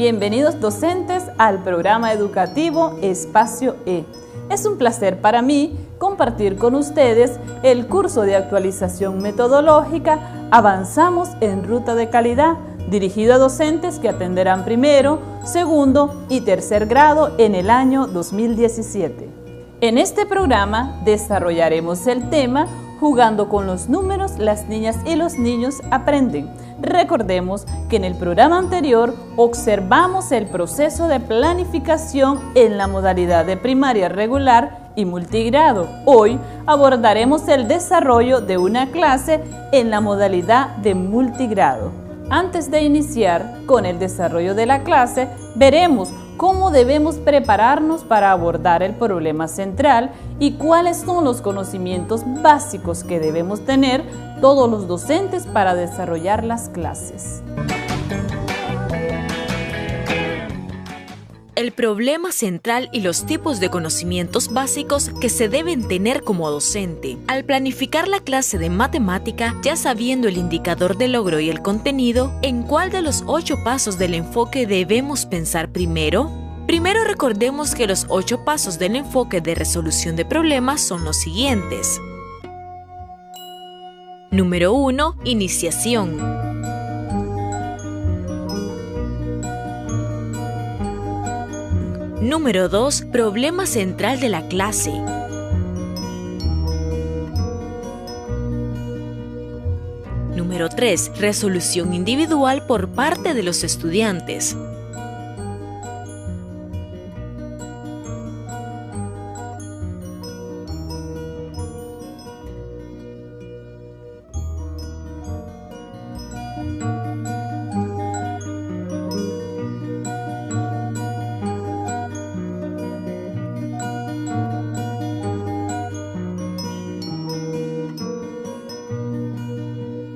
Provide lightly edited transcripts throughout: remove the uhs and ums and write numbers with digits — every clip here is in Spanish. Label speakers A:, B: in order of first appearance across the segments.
A: Bienvenidos docentes al programa educativo Espacio E. Es un placer para mí compartir con ustedes el curso de actualización metodológica Avanzamos en Ruta de Calidad, dirigido a docentes que atenderán primero, segundo y tercer grado en el año 2017. En este programa desarrollaremos el tema Jugando con los números, las niñas y los niños aprenden. Recordemos que en el programa anterior observamos el proceso de planificación en la modalidad de primaria regular y multigrado. Hoy abordaremos el desarrollo de una clase en la modalidad de multigrado. Antes de iniciar con el desarrollo de la clase, veremos cómo debemos prepararnos para abordar el problema central y cuáles son los conocimientos básicos que debemos tener todos los docentes para desarrollar las clases.
B: El problema central y los tipos de conocimientos básicos que se deben tener como docente. Al planificar la clase de matemática, ya sabiendo el indicador de logro y el contenido, ¿en cuál de los 8 pasos del enfoque debemos pensar primero? Primero recordemos que los 8 pasos del enfoque de resolución de problemas son los siguientes. Número 1. Iniciación. Número 2. Problema central de la clase. Número 3. Resolución individual por parte de los estudiantes.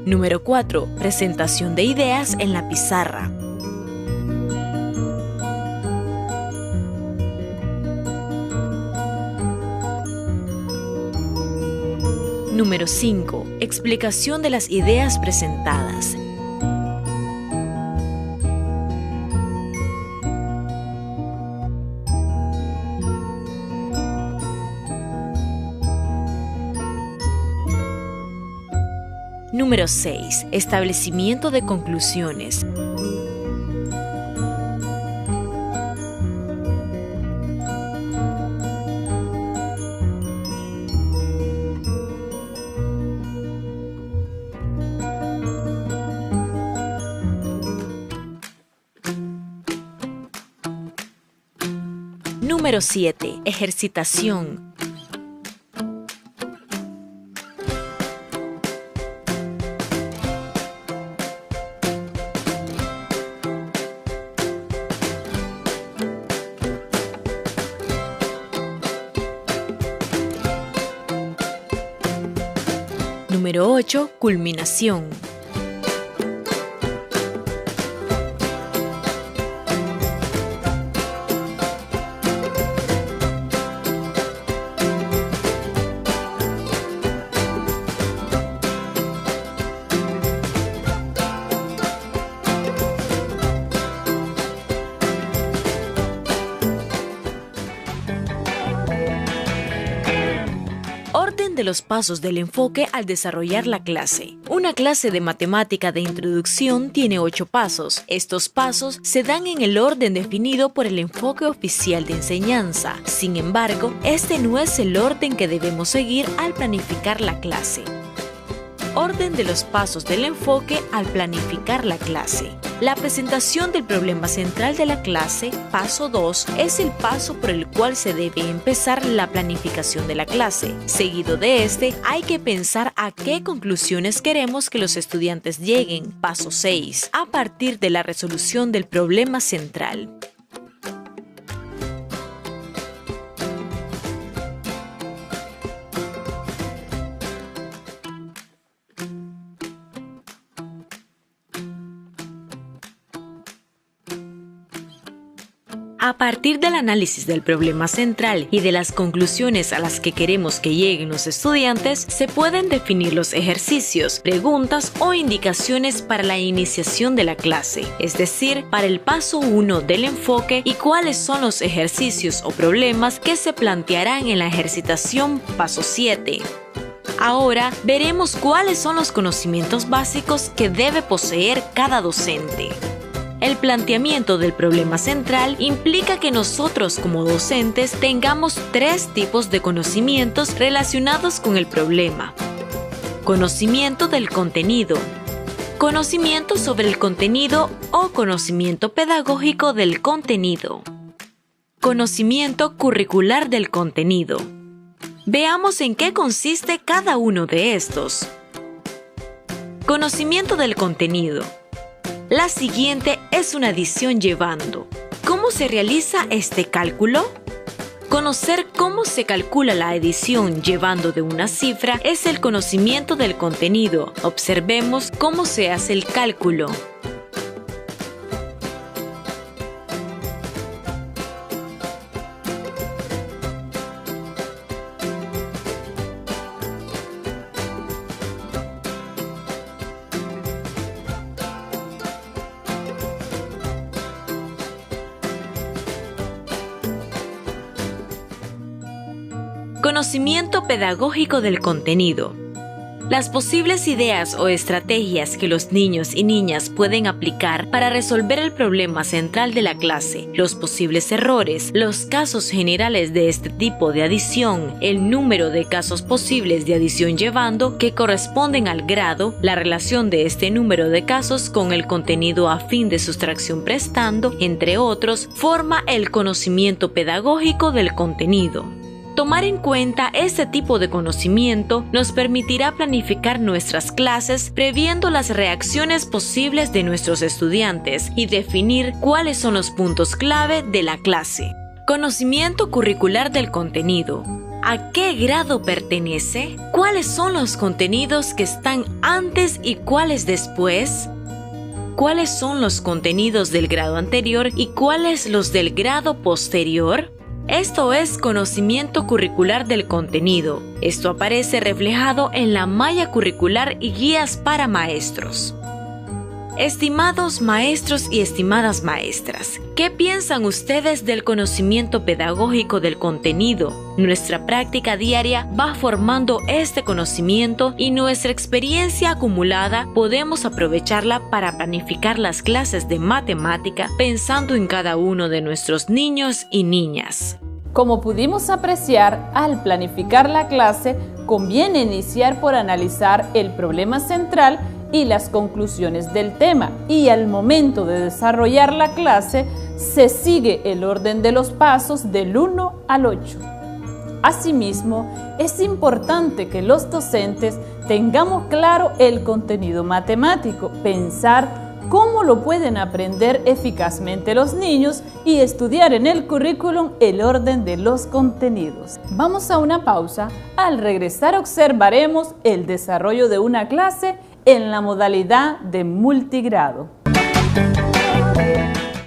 B: Número 4. Presentación de ideas en la pizarra. Número 5. Explicación de las ideas presentadas. Número 6. Establecimiento de conclusiones. Número 7. Ejercitación. Número 8. Culminación. Orden de los pasos del enfoque al desarrollar la clase. Una clase de matemática de introducción tiene 8 pasos. Estos pasos se dan en el orden definido por el enfoque oficial de enseñanza. Sin embargo, este no es el orden que debemos seguir al planificar la clase. Orden de los pasos del enfoque al planificar la clase. La presentación del problema central de la clase, paso 2, es el paso por el cual se debe empezar la planificación de la clase. Seguido de este, hay que pensar a qué conclusiones queremos que los estudiantes lleguen. Paso 6, a partir de la resolución del problema central. A partir del análisis del problema central y de las conclusiones a las que queremos que lleguen los estudiantes, se pueden definir los ejercicios, preguntas o indicaciones para la iniciación de la clase, es decir, para el paso 1 del enfoque y cuáles son los ejercicios o problemas que se plantearán en la ejercitación paso 7. Ahora veremos cuáles son los conocimientos básicos que debe poseer cada docente. El planteamiento del problema central implica que nosotros como docentes tengamos 3 tipos de conocimientos relacionados con el problema. Conocimiento del contenido, conocimiento sobre el contenido o conocimiento pedagógico del contenido, conocimiento curricular del contenido. Veamos en qué consiste cada uno de estos. Conocimiento del contenido. La siguiente es una adición llevando. ¿Cómo se realiza este cálculo? Conocer cómo se calcula la adición llevando de una cifra es el conocimiento del contenido. Observemos cómo se hace el cálculo. Conocimiento pedagógico del contenido. Las posibles ideas o estrategias que los niños y niñas pueden aplicar para resolver el problema central de la clase, los posibles errores, los casos generales de este tipo de adición, el número de casos posibles de adición llevando que corresponden al grado, la relación de este número de casos con el contenido a fin de sustracción prestando, entre otros, forma el conocimiento pedagógico del contenido. Tomar en cuenta este tipo de conocimiento nos permitirá planificar nuestras clases previendo las reacciones posibles de nuestros estudiantes y definir cuáles son los puntos clave de la clase. Conocimiento curricular del contenido. ¿A qué grado pertenece? ¿Cuáles son los contenidos que están antes y cuáles después? ¿Cuáles son los contenidos del grado anterior y cuáles los del grado posterior? Esto es conocimiento curricular del contenido. Esto aparece reflejado en la malla curricular y guías para maestros. Estimados maestros y estimadas maestras, ¿qué piensan ustedes del conocimiento pedagógico del contenido? Nuestra práctica diaria va formando este conocimiento y nuestra experiencia acumulada podemos aprovecharla para planificar las clases de matemática pensando en cada uno de nuestros niños y niñas.
A: Como pudimos apreciar, al planificar la clase, conviene iniciar por analizar el problema central y las conclusiones del tema, y al momento de desarrollar la clase, se sigue el orden de los pasos del 1 al 8. Asimismo, es importante que los docentes tengamos claro el contenido matemático, pensar cómo lo pueden aprender eficazmente los niños y estudiar en el currículum el orden de los contenidos. Vamos a una pausa. Al regresar observaremos el desarrollo de una clase en la modalidad de multigrado.